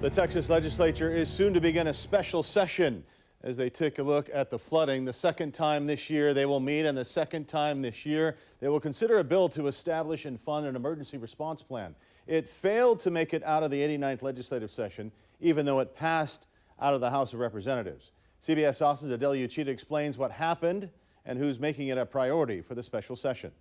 The Texas legislature is soon to begin a special session as they take a look at the flooding. The second time this year they will meet, and the second time this year they will consider a bill to establish and fund an emergency response plan. It failed to make it out of the 89th legislative session, even though it passed out of the House of Representatives. CBS Austin's Amarillo Cheetah explains what happened and who's making it a priority for the special session.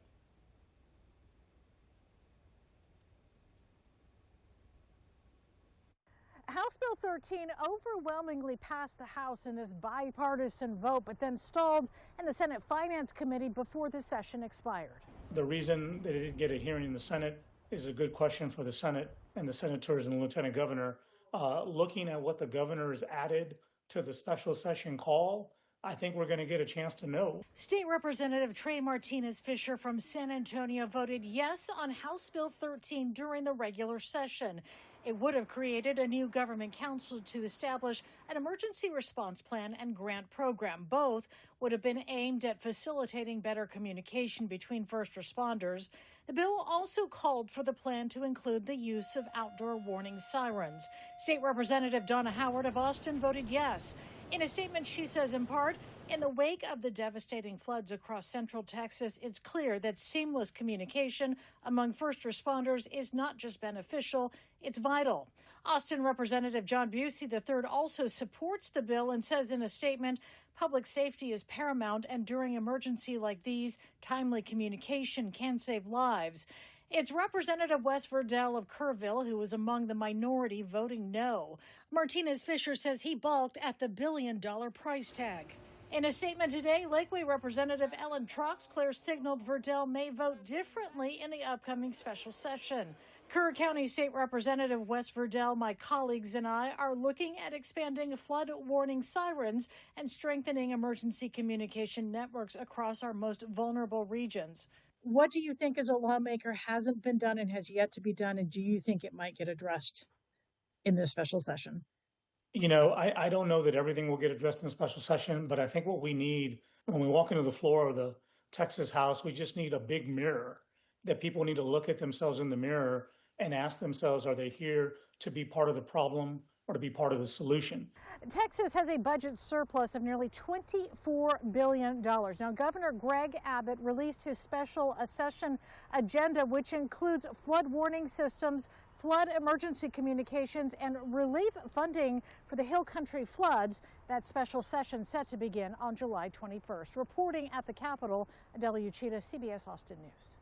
House Bill 13 overwhelmingly passed the House in this bipartisan vote, but then stalled in the Senate Finance Committee before the session expired. The reason that it didn't get a hearing in the Senate is a good question for the Senate and the senators and the lieutenant governor. Looking at what the governor has added to the special session call, I think we're going to get a chance to know. State Representative Trey Martinez-Fisher from San Antonio voted yes on House Bill 13 during the regular session. It would have created a new government council to establish an emergency response plan and grant program. Both would have been aimed at facilitating better communication between first responders. The bill also called for the plan to include the use of outdoor warning sirens. State Representative Donna Howard of Austin voted yes. In a statement, she says, in part, in the wake of the devastating floods across central Texas, it's clear that seamless communication among first responders is not just beneficial, it's vital. Austin Representative John Busey III also supports the bill and says in a statement, public safety is paramount, and during emergency like these, timely communication can save lives. It's Representative Wes Verdell of Kerrville who was among the minority voting no. Martinez-Fisher says he balked at the billion-dollar price tag. In a statement today, Lakeway Representative Ellen Troxclair signaled Verdell may vote differently in the upcoming special session. Kerr County State Representative Wes Verdell, my colleagues, and I are looking at expanding flood warning sirens and strengthening emergency communication networks across our most vulnerable regions. What do you think as a lawmaker hasn't been done and has yet to be done, and do you think it might get addressed in this special session? You know, I don't know that everything will get addressed in the special session, but I think what we need when we walk into the floor of the Texas House, we just need a big mirror that people need to look at themselves in the mirror and ask themselves, are they here to be part of the problem or to be part of the solution? Texas has a budget surplus of nearly $24 billion. Now, Governor Greg Abbott released his special session agenda, which includes flood warning systems, flood emergency communications, and relief funding for the Hill Country floods. That special session set to begin on July 21st. Reporting at the Capitol, Amarillo Cheetah, CBS Austin News.